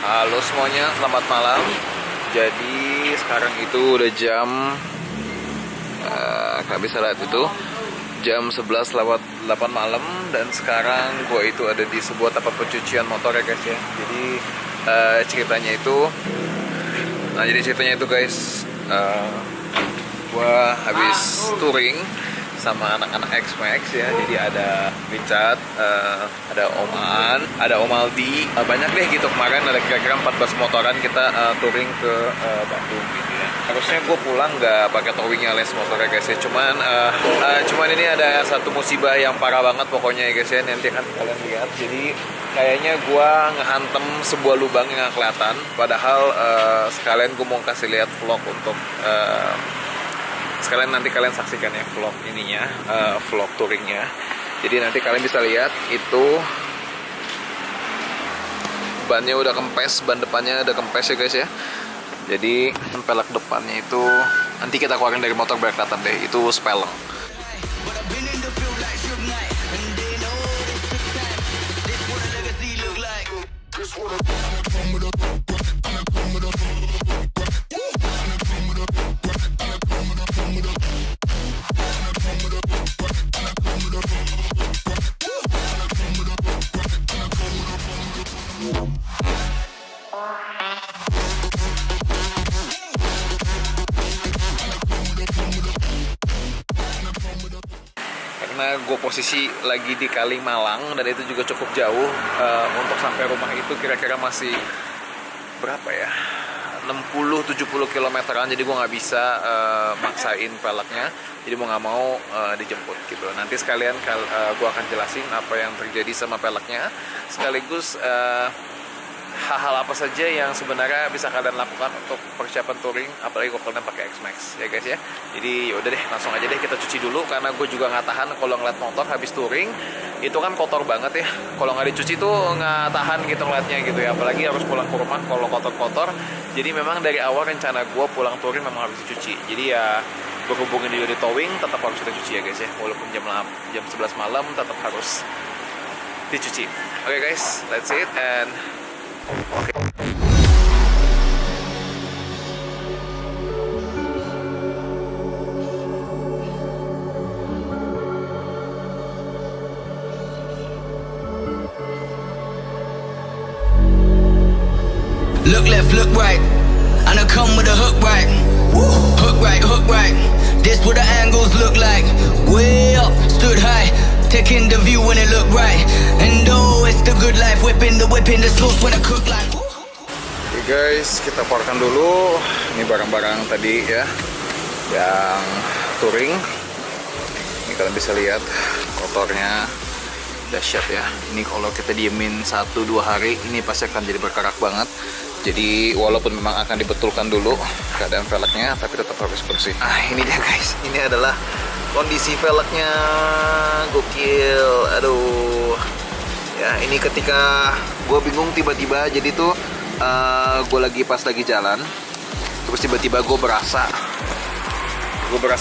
Halo semuanya, selamat malam. Jadi sekarang itu udah jam kalian bisa lihat itu jam 11 lewat 8 malam. Dan sekarang gue itu ada di sebuah tempat pencucian motor ya guys ya. Jadi ceritanya itu guys, gue habis touring sama anak-anak X-Max ya. Jadi ada Richard, ada Om Aan, ada Om Aldi, banyak deh gitu. Kemarin ada kira-kira 14 motoran kita touring ke Bandung gitu ya. Harusnya gue pulang nggak pakai towing alias motor ya guys ya. Cuman ini ada satu musibah yang parah banget pokoknya ya guys ya. Nanti akan kalian lihat. Jadi kayaknya gue ngehantem sebuah lubang yang nggak kelihatan. Padahal sekalian gue mau kasih lihat vlog untuk sekalian nanti kalian saksikan ya vlog ininya, vlog touringnya. Jadi nanti kalian bisa lihat itu bannya udah kempes, ban depannya udah kempes ya guys ya. Jadi pelek depannya itu nanti kita keluarin dari motor biar kelihatan deh, itu speleng. Karena gue posisi lagi di Kalimalang dan itu juga cukup jauh, untuk sampai rumah itu kira-kira masih berapa ya, 60-70 kilometeran. Jadi gue nggak bisa maksain peleknya, jadi mau nggak mau dijemput gitu. Nanti sekalian gue akan jelasin apa yang terjadi sama peleknya, sekaligus hal-hal apa saja yang sebenarnya bisa kalian lakukan untuk persiapan touring, apalagi kalau kalian pakai X-Max ya guys ya. Jadi yaudah deh, langsung aja deh kita cuci dulu, karena gue juga nggak tahan kalau ngeliat motor habis touring itu kan kotor banget ya. Kalau nggak dicuci tuh nggak tahan gitu ngeliatnya gitu ya, apalagi harus pulang ke rumah kalau kotor-kotor. Jadi memang dari awal rencana gue pulang touring memang harus dicuci. Jadi ya berhubungin juga di towing tetap harus kita cuci ya guys ya, walaupun jam 11 malam tetap harus dicuci. Oke guys, that's it and okay. Look left, look right, and I come with a hook right. Hook right, hook right. This what the angles look like. Way up, stood high, taking the view when it look right. And oh, it's the good life, whipping the sauce when I cook like. Oke guys, kita keluarkan dulu ini barang-barang tadi ya yang touring. Ini kalian bisa lihat kotornya dahsyat ya. Ini kalau kita diemin 1-2 hari ini pasti akan jadi berkarak banget. Jadi walaupun memang akan dibetulkan dulu keadaan velgnya, tapi tetap harus bersih. Ini dia guys, ini adalah kondisi velgnya. Gokil, aduh ya. Ini ketika gue bingung tiba-tiba, jadi tuh gue pas lagi jalan, terus tiba-tiba gue berasa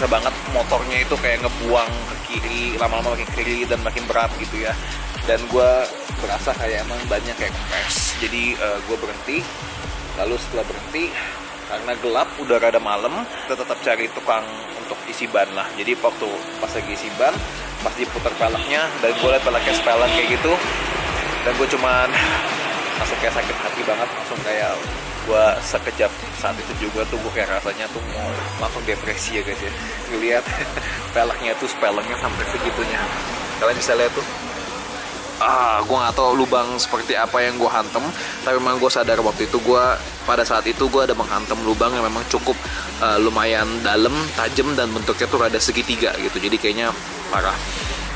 banget motornya itu kayak ngebuang ke kiri, lama-lama makin kiri dan makin berat gitu ya. Dan gue berasa kayak emang banyak kayak kempes. Jadi gue berhenti. Lalu setelah berhenti, karena gelap udah rada malam, kita tetap cari tukang untuk isi ban lah. Jadi waktu pas lagi isi ban, pas diputar peleknya, dan gue liat peleknya spelen kayak gitu, dan gue cuman langsung kayak sakit hati banget. Langsung kayak gue sekejap saat itu juga tuh gue kayak rasanya tuh mau langsung depresi ya guys ya. Lihat peleknya tuh spelengnya sampai segitunya. Kalian bisa lihat tuh. Gue nggak tahu lubang seperti apa yang gue hantem, tapi memang gue sadar waktu itu pada saat itu gue ada menghantam lubang yang memang cukup lumayan dalam, tajam, dan bentuknya tuh rada segitiga gitu. Jadi kayaknya parah.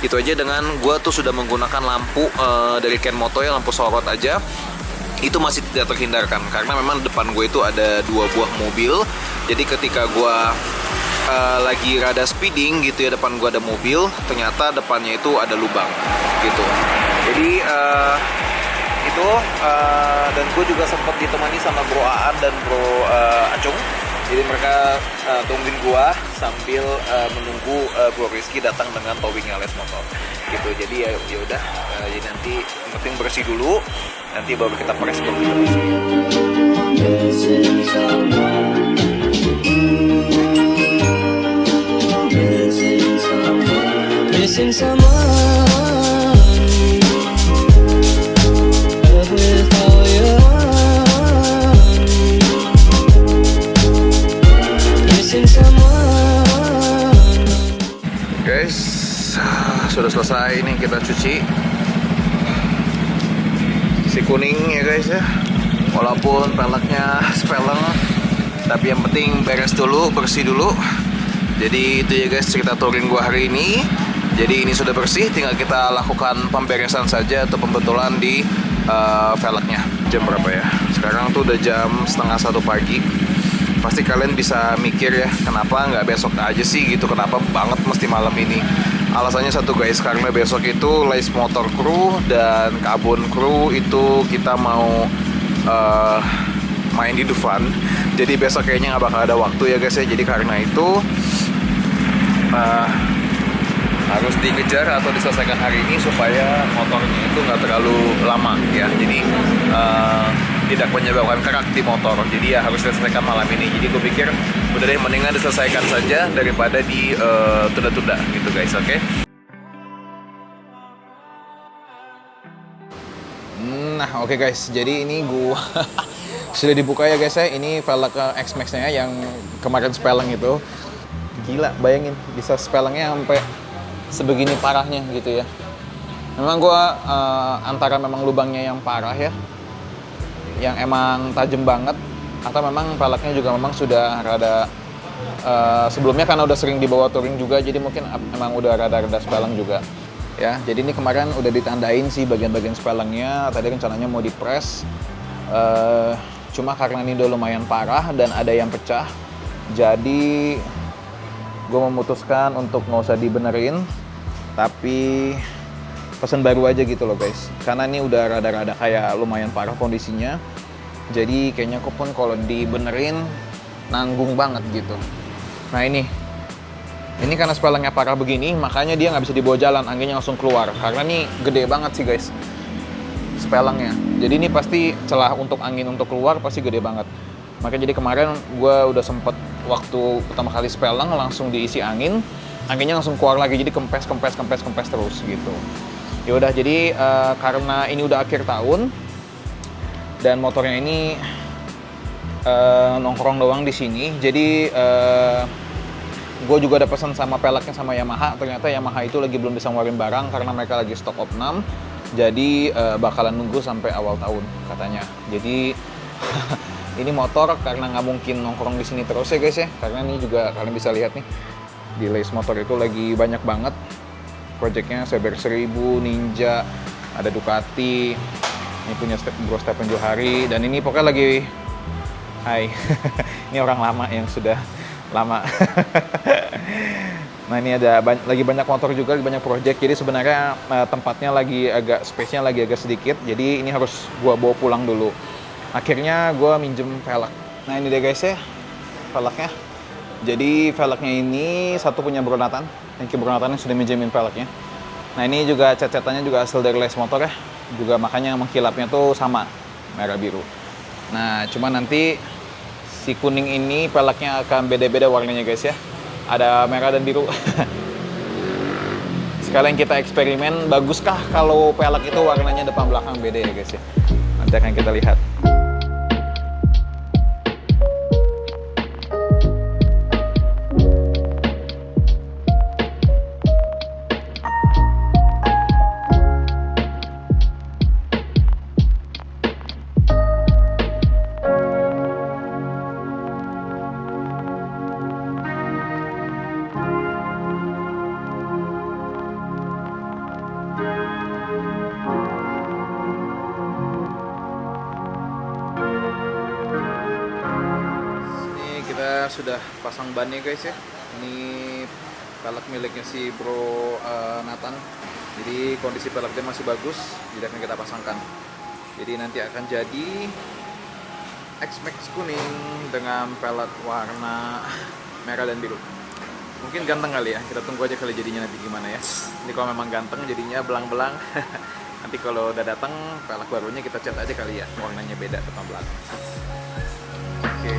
Itu aja, dengan gue tuh sudah menggunakan lampu dari Ken Moto ya, lampu sorot aja, itu masih tidak terhindarkan karena memang depan gue itu ada 2 buah mobil. Jadi ketika gue lagi rada speeding gitu ya, depan gue ada mobil, ternyata depannya itu ada lubang gitu. Jadi itu dan gue juga sempat ditemani sama Bro Aan dan Bro Acung. Jadi mereka tungguin gue sambil menunggu Bro Rizky datang dengan towingnya les motor gitu. Jadi ya udah, jadi nanti yang penting bersih dulu, nanti baru kita press baru kita bersih. Missing someone with all your heart. Missing someone. Guys, sudah selesai nih kita cuci si kuning ya guys ya. Walaupun peleknya sepeleng, tapi yang penting beres dulu, bersih dulu. Jadi itu ya guys cerita touring gua hari ini. Jadi ini sudah bersih, tinggal kita lakukan pemberesan saja atau pembetulan di velgnya. Jam berapa ya? Sekarang tuh udah jam 12:30 pagi. Pasti kalian bisa mikir ya, kenapa nggak besok aja sih gitu, kenapa banget mesti malam ini. Alasannya satu guys, karena besok itu Lace Motor Crew dan Carbon Crew itu kita mau main di Dufan. Jadi besok kayaknya nggak bakal ada waktu ya guys ya. Jadi karena itu harus dikejar atau diselesaikan hari ini supaya motornya itu nggak terlalu lama ya. Jadi tidak menyebabkan kerak di motor. Jadi ya harus diselesaikan malam ini. Jadi gue pikir udah deh, mendingan diselesaikan saja daripada di tunda-tunda gitu guys. Oke? Nah oke guys, jadi ini gua sudah dibuka ya guys ya. Ini velg X-Max-nya yang kemarin spelling itu. Gila, bayangin bisa spellingnya sampai sebegini parahnya gitu ya. Memang gue antara memang lubangnya yang parah ya, yang emang tajam banget, atau memang peleknya juga memang sudah rada sebelumnya karena udah sering dibawa touring juga, jadi mungkin emang udah rada-rada spelling juga ya. Jadi ini kemarin udah ditandain sih bagian-bagian spellingnya. Tadi rencananya mau dipress, cuma karena ini udah lumayan parah dan ada yang pecah, jadi gue memutuskan untuk nggak usah dibenerin, tapi pesen baru aja gitu loh guys. Karena ini udah rada-rada kayak lumayan parah kondisinya. Jadi kayaknya kok pun kalau dibenerin nanggung banget gitu. Nah ini karena spellingnya parah begini, makanya dia nggak bisa dibawa jalan, anginnya langsung keluar. Karena ini gede banget sih guys spellingnya. Jadi ini pasti celah untuk angin untuk keluar pasti gede banget. Makanya jadi kemarin gue udah sempet waktu pertama kali spelling langsung diisi angin, anginnya langsung keluar lagi, jadi kempes terus gitu. Ya udah, jadi karena ini udah akhir tahun dan motornya ini nongkrong doang di sini, jadi gue juga ada pesan sama peleknya sama Yamaha. Ternyata Yamaha itu lagi belum bisa ngeluarin barang karena mereka lagi stok opnam, jadi bakalan nunggu sampai awal tahun katanya. Jadi ini motor karena nggak mungkin nongkrong di sini terus ya guys ya, karena ini juga kalian bisa lihat nih di Lace Motor itu lagi banyak banget projectnya. CBR 1000, Ninja, ada Ducati, ini punya Bro Stephen Johari, dan ini pokoknya lagi hai ini orang lama yang sudah lama. Nah ini ada lagi banyak motor juga, lagi banyak project. Jadi sebenarnya tempatnya lagi agak, space-nya lagi agak sedikit, jadi ini harus gua bawa pulang dulu. Akhirnya gue minjem velg. Nah ini deh guys ya, velgnya. Jadi velgnya ini satu punya Bro Nathan. Thank you Bro Nathan yang sudah minjemin velgnya. Nah ini juga cat-catannya juga hasil dari Lace Motor ya. Juga makanya mengkilapnya tuh sama, merah biru. Nah cuma nanti si kuning ini velgnya akan beda-beda warnanya guys ya. Ada merah dan biru. Sekalian kita eksperimen, baguskah kalau velg itu warnanya depan belakang beda ya guys ya. Nanti akan kita lihat. Sudah pasang bannya guys ya. Ini pelek miliknya si Bro Nathan. Jadi kondisi peleknya masih bagus, jadi akan kita pasangkan. Jadi nanti akan jadi X-Max kuning dengan pelek warna merah dan biru. Mungkin ganteng kali ya, kita tunggu aja kali jadinya nanti gimana ya. Ini kalau memang ganteng jadinya belang-belang. Nanti kalau udah datang velg barunya kita cat aja kali ya, warnanya beda depan belakang. Oke.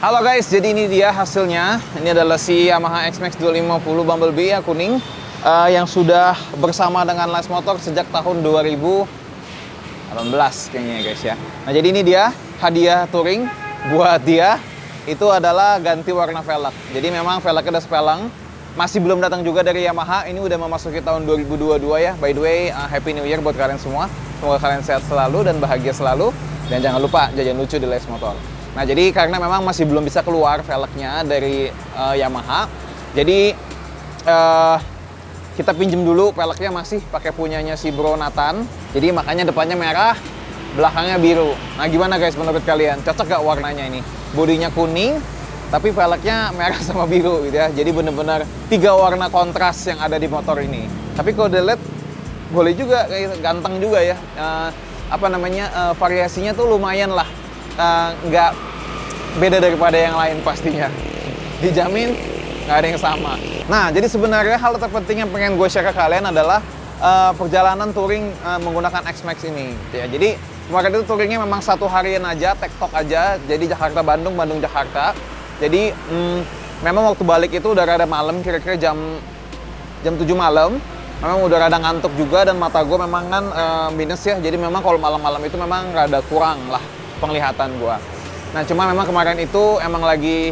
Halo guys, jadi ini dia hasilnya. Ini adalah si Yamaha XMAX 250 Bumblebee ya, kuning, yang sudah bersama dengan Les Motor sejak tahun 2018 kayaknya ya guys ya. Nah jadi ini dia hadiah touring buat dia. Itu adalah ganti warna velg. Jadi memang velgnya udah sepelang. Masih belum datang juga dari Yamaha. Ini udah memasuki tahun 2022 ya. By the way, Happy New Year buat kalian semua. Semoga kalian sehat selalu dan bahagia selalu. Dan jangan lupa jajan lucu di Les Motor. Nah jadi karena memang masih belum bisa keluar velgnya dari Yamaha, jadi kita pinjem dulu velgnya masih pakai punyanya si Bro Nathan. Jadi makanya depannya merah, belakangnya biru. Nah gimana guys menurut kalian? Cocok gak warnanya ini? Bodinya kuning, tapi velgnya merah sama biru gitu ya. Jadi bener-bener 3 warna kontras yang ada di motor ini. Tapi kalau dilihat boleh juga, kayak ganteng juga ya. Variasinya tuh lumayan lah. Nggak beda daripada yang lain pastinya, dijamin nggak ada yang sama. Nah jadi sebenarnya hal terpenting yang pengen gue share ke kalian adalah perjalanan touring menggunakan XMAX ini ya. Jadi kemarin itu touringnya memang 1 harian aja, tektok aja, jadi Jakarta Bandung, Bandung Jakarta. Jadi memang waktu balik itu udah rada malam, kira-kira jam 7 malam. Memang udah rada ngantuk juga dan mata gue memang kan minus ya. Jadi memang kalau malam-malam itu memang rada kurang lah penglihatan gua. Nah cuma memang kemarin itu emang lagi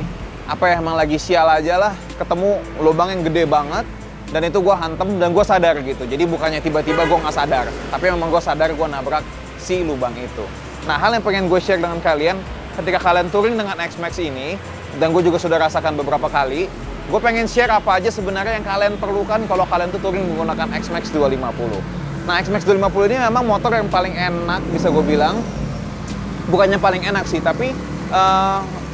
sial aja lah, ketemu lubang yang gede banget dan itu gua hantem dan gua sadar gitu. Jadi bukannya tiba-tiba gua nggak sadar, tapi memang gua sadar gua nabrak si lubang itu. Nah hal yang pengen gue share dengan kalian, ketika kalian touring dengan XMAX ini, dan gue juga sudah rasakan beberapa kali, gue pengen share apa aja sebenarnya yang kalian perlukan kalau kalian tuh touring menggunakan XMAX 250. Nah XMAX 250 ini memang motor yang paling enak bisa gue bilang. Bukannya paling enak sih, tapi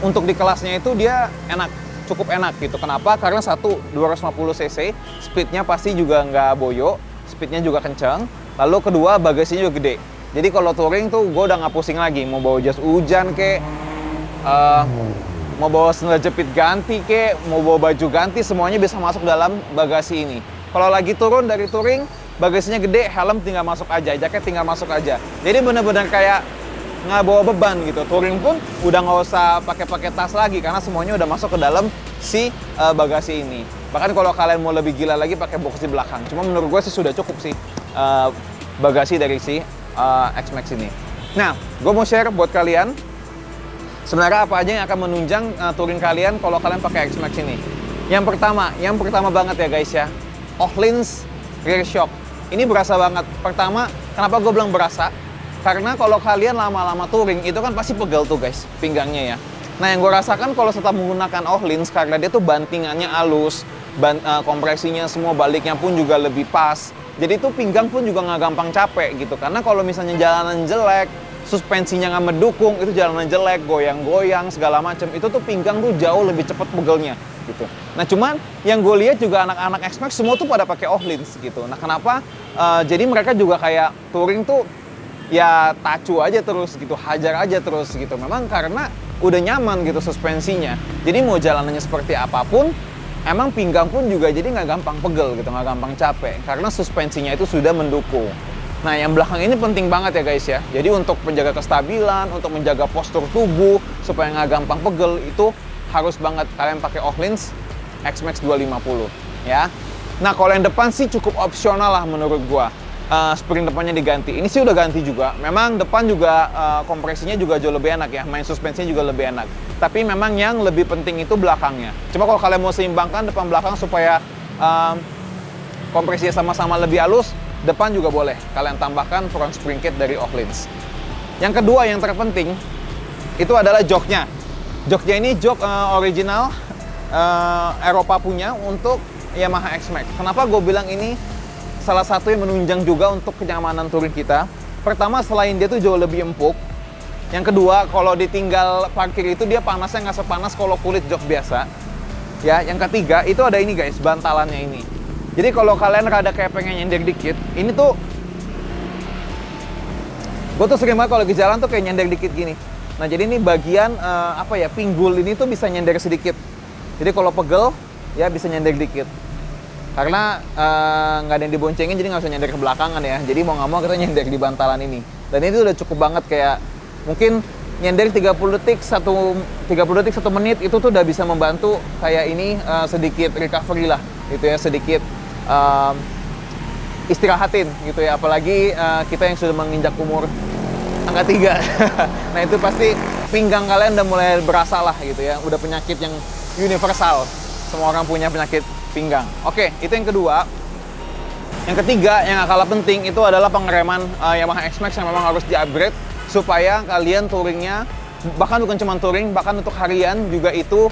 untuk di kelasnya itu dia enak, cukup enak gitu. Kenapa? Karena 1, 250 cc, speednya pasti juga nggak boyo, speednya juga kencang. Lalu kedua, bagasinya juga gede. Jadi kalau touring tuh gue udah nggak pusing lagi, mau bawa jas hujan kek, mau bawa sandal jepit ganti kek, mau bawa baju ganti, semuanya bisa masuk dalam bagasi ini. Kalau lagi turun dari touring, bagasinya gede, helm tinggal masuk aja, jaket tinggal masuk aja. Jadi bener-bener kayak nggak bawa beban gitu. Touring pun udah nggak usah pakai tas lagi karena semuanya udah masuk ke dalam si bagasi ini. Bahkan kalau kalian mau lebih gila lagi pakai box di belakang. Cuma menurut gue sih sudah cukup sih bagasi dari si XMAX ini. Nah, gue mau share buat kalian sebenarnya apa aja yang akan menunjang touring kalian kalau kalian pakai XMAX ini. Yang pertama banget ya guys ya, Öhlins rear shock. Ini berasa banget. Pertama, kenapa gue bilang berasa? Karena kalau kalian lama-lama touring, itu kan pasti pegel tuh guys, pinggangnya ya. Nah yang gue rasakan kalau setelah menggunakan Öhlins, karena dia tuh bantingannya halus, kompresinya semua, baliknya pun juga lebih pas. Jadi tuh pinggang pun juga nggak gampang capek gitu. Karena kalau misalnya jalanan jelek, suspensinya nggak mendukung, itu jalanan jelek, goyang-goyang, segala macam, itu tuh pinggang tuh jauh lebih cepat pegelnya gitu. Nah cuman yang gue lihat juga anak-anak XMAX semua tuh pada pakai Öhlins gitu. Nah kenapa? Jadi mereka juga kayak touring tuh ya tacu aja terus gitu, hajar aja terus gitu. Memang karena udah nyaman gitu suspensinya. Jadi mau jalanannya seperti apapun, emang pinggang pun juga jadi nggak gampang pegel gitu, nggak gampang capek. Karena suspensinya itu sudah mendukung. Nah yang belakang ini penting banget ya guys ya. Jadi untuk menjaga kestabilan, untuk menjaga postur tubuh, supaya nggak gampang pegel, itu harus banget kalian pakai Öhlins XMAX 250 ya. Nah kalau yang depan sih cukup opsional lah menurut gua. Spring depannya diganti. Ini sih udah ganti juga. Memang depan juga kompresinya juga jauh lebih enak ya. Main suspensinya juga lebih enak. Tapi memang yang lebih penting itu belakangnya. Cuma kalau kalian mau seimbangkan depan belakang supaya kompresinya sama-sama lebih halus, depan juga boleh kalian tambahkan front spring kit dari Öhlins. Yang kedua yang terpenting itu adalah joknya. Joknya ini jok original Eropa punya untuk Yamaha X-Max. Kenapa gue bilang ini salah satu yang menunjang juga untuk kenyamanan touring kita? Pertama, selain dia tuh jauh lebih empuk. Yang kedua, kalau ditinggal parkir itu dia panasnya nggak sepanas kalau kulit jok biasa. Ya, yang ketiga itu ada ini guys, bantalannya ini. Jadi kalau kalian rada kayak pengen nyender dikit, ini tuh gue tuh sering banget kalau lagi jalan tuh kayak nyender dikit gini. Nah jadi ini bagian pinggul ini tuh bisa nyender sedikit. Jadi kalau pegel ya bisa nyender dikit. Karena nggak ada yang diboncengin jadi nggak usah nyender ke belakangan ya. Jadi mau nggak mau kita nyender di bantalan ini. Dan ini udah cukup banget, kayak mungkin nyender 30 detik 1 menit itu tuh udah bisa membantu kayak ini sedikit recovery lah gitu ya, sedikit istirahatin gitu ya. Apalagi kita yang sudah menginjak umur angka 3. Nah itu pasti pinggang kalian udah mulai berasa lah gitu ya. Udah penyakit yang universal. Semua orang punya penyakit pinggang. Oke, itu yang kedua. Yang ketiga, yang gak kalah penting itu adalah pengereman Yamaha X-Max yang memang harus di-upgrade supaya kalian touringnya, bahkan bukan cuma touring, bahkan untuk harian juga itu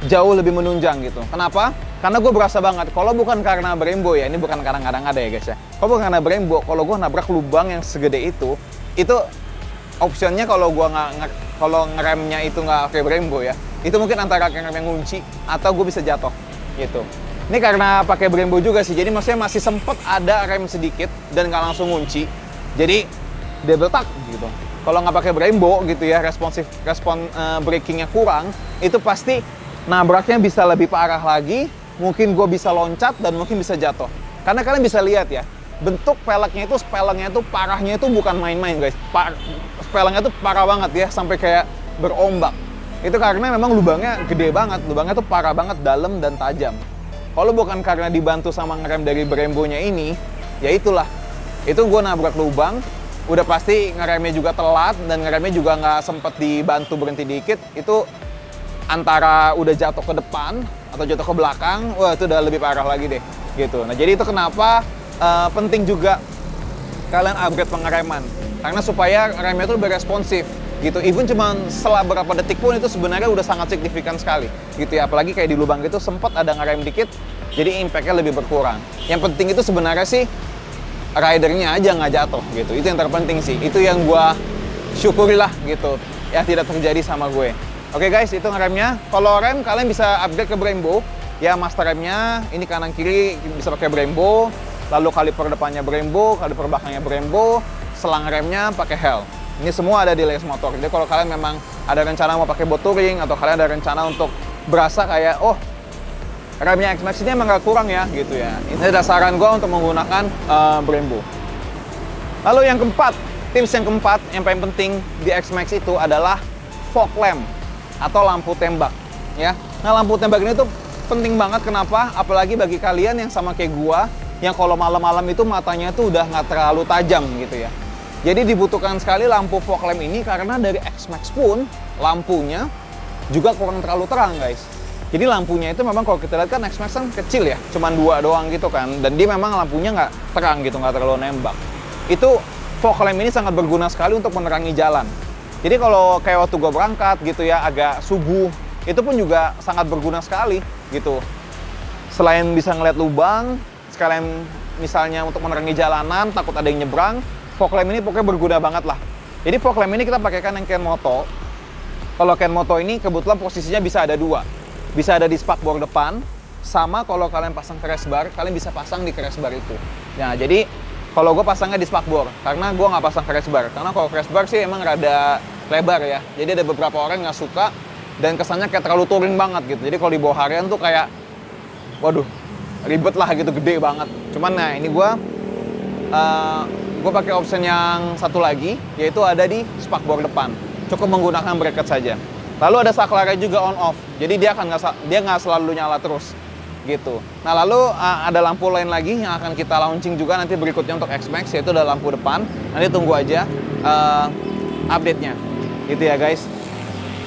jauh lebih menunjang gitu. Kenapa? Karena gue berasa banget, kalau bukan karena Brembo ya, ini bukan kadang-kadang ada ya guys ya. Kalau bukan karena Brembo, kalau gue nabrak lubang yang segede itu optionnya kalau gue kalau ngeremnya itu nggak kayak Brembo ya, itu mungkin antara rem yang ngunci atau gue bisa jatuh gitu. Ini karena pakai Brembo juga sih, jadi maksudnya masih sempet ada rem sedikit dan nggak langsung ngunci. Jadi double tak gitu. Kalau nggak pakai Brembo gitu ya, respon brakingnya kurang, itu pasti nabraknya bisa lebih parah lagi. Mungkin gue bisa loncat dan mungkin bisa jatuh. Karena kalian bisa lihat ya, bentuk peleknya itu, spelengnya itu parahnya itu bukan main-main guys. Spelengnya itu parah banget ya, sampai kayak berombak. Itu karena memang lubangnya gede banget, lubangnya tuh parah banget, dalam dan tajam. Kalau bukan karena dibantu sama ngerem dari Brembo-nya ini, ya itulah. Itu gue nabrak lubang, udah pasti ngeremnya juga telat, dan ngeremnya juga nggak sempet dibantu berhenti dikit. Itu antara udah jatuh ke depan atau jatuh ke belakang, wah itu udah lebih parah lagi deh gitu. Nah jadi itu kenapa penting juga kalian upgrade pengereman, karena supaya remnya itu lebih responsif gitu. Even cuma setelah berapa detik pun itu sebenarnya udah sangat signifikan sekali gitu ya. Apalagi kayak di lubang gitu sempat ada ngerem dikit, jadi impactnya lebih berkurang. Yang penting itu sebenarnya sih ridernya aja nggak jatuh gitu. Itu yang terpenting sih. Itu yang gua syukurilah gitu ya, tidak terjadi sama gue. Oke guys, itu ngeremnya. Kalau rem kalian bisa upgrade ke Brembo ya, master remnya ini kanan kiri bisa pakai Brembo. Lalu kaliper depannya Brembo, kaliper belakangnya Brembo, selang remnya pakai Hel. Ini semua ada di Les Motor. Jadi kalau kalian memang ada rencana mau pakai buat touring atau kalian ada rencana untuk berasa kayak, oh remnya X-Max ini emang gak kurang ya gitu ya. Ini adalah saran gue untuk menggunakan Brembo. Lalu yang keempat, tips yang keempat yang paling penting di X-Max itu adalah fog lamp atau lampu tembak ya. Nah lampu tembak ini tuh penting banget. Kenapa? Apalagi bagi kalian yang sama kayak gue, yang kalau malam-malam itu matanya tuh udah nggak terlalu tajam gitu ya. Jadi dibutuhkan sekali lampu fog lamp ini, karena dari X-Max pun lampunya juga kurang terlalu terang guys. Jadi lampunya itu memang kalau kita lihat kan X-Max kan kecil ya, cuman 2 doang gitu kan. Dan dia memang lampunya nggak terang gitu, nggak terlalu nembak. Itu fog lamp ini sangat berguna sekali untuk menerangi jalan. Jadi kalau kayak waktu gue berangkat gitu ya, agak subuh, itu pun juga sangat berguna sekali gitu. Selain bisa ngeliat lubang, sekalian misalnya untuk menerangi jalanan, takut ada yang nyebrang, fog lamp ini pokoknya berguna banget lah. Jadi fog lamp ini kita pakaikan yang Kenmoto. Kalau Kenmoto ini kebetulan posisinya bisa ada 2. Bisa ada di spakbor depan, sama kalau kalian pasang crash bar, kalian bisa pasang di crash bar itu. Nah jadi kalau gue pasangnya di spakbor, karena gue nggak pasang crash bar. Karena kalau crash bar sih emang rada lebar ya. Jadi ada beberapa orang yang nggak suka, dan kesannya kayak terlalu touring banget gitu. Jadi kalau di bawah harian tuh kayak, waduh, ribet lah gitu, gede banget. Cuman nah ini gue pakai option yang satu lagi, yaitu ada di spakbor depan. Cukup menggunakan bracket saja. Lalu ada saklarnya juga on off, jadi dia nggak selalu nyala terus gitu. Nah lalu ada lampu lain lagi yang akan kita launching juga nanti berikutnya untuk X-Max, yaitu ada lampu depan. Nanti tunggu aja update-nya gitu ya guys.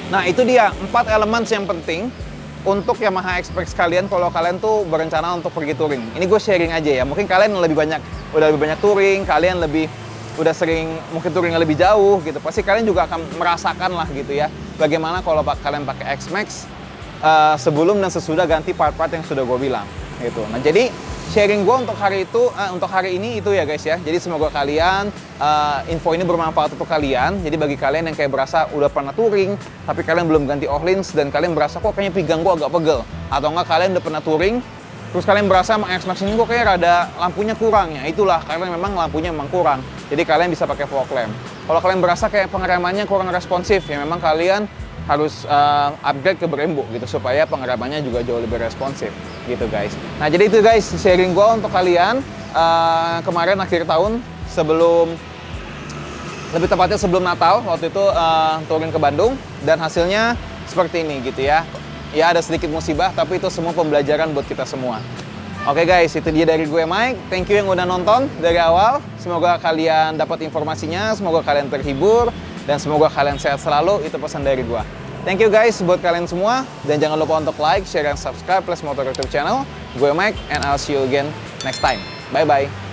Nah itu dia 4 elemen yang penting untuk Yamaha X-Max kalian, kalau kalian tuh berencana untuk pergi touring, ini gue sharing aja ya. Mungkin kalian udah lebih banyak touring, kalian udah sering mungkin touringnya lebih jauh gitu. Pasti kalian juga akan merasakan lah gitu ya, bagaimana kalau kalian pakai X-Max sebelum dan sesudah ganti part-part yang sudah gue bilang gitu. Nah, jadi sharing gue untuk hari ini itu ya guys ya. Jadi semoga kalian info ini bermanfaat untuk kalian. Jadi bagi kalian yang kayak berasa udah pernah touring tapi kalian belum ganti oil lens dan kalian berasa kok kayaknya pinggang gue agak pegel, atau enggak kalian udah pernah touring terus kalian berasa sama X-Max ini kok kayak rada lampunya kurang, ya itulah karena memang lampunya memang kurang. Jadi kalian bisa pakai fog lamp. Kalau kalian berasa kayak pengeremannya kurang responsif, ya memang kalian harus upgrade ke Brembo gitu supaya pengeremannya juga jauh lebih responsif gitu guys. Nah, jadi itu guys sharing gue untuk kalian kemarin akhir tahun, lebih tepatnya sebelum Natal, waktu itu touring ke Bandung dan hasilnya seperti ini gitu ya. Ya ada sedikit musibah tapi itu semua pembelajaran buat kita semua. Oke guys, itu dia dari gue Mike. Thank you yang udah nonton dari awal. Semoga kalian dapat informasinya, semoga kalian terhibur, dan semoga kalian sehat selalu. Itu pesan dari gue. Thank you guys buat kalian semua. Dan jangan lupa untuk like, share, dan subscribe Plus Motor YouTube channel. Gue Mike, and I'll see you again next time. Bye-bye.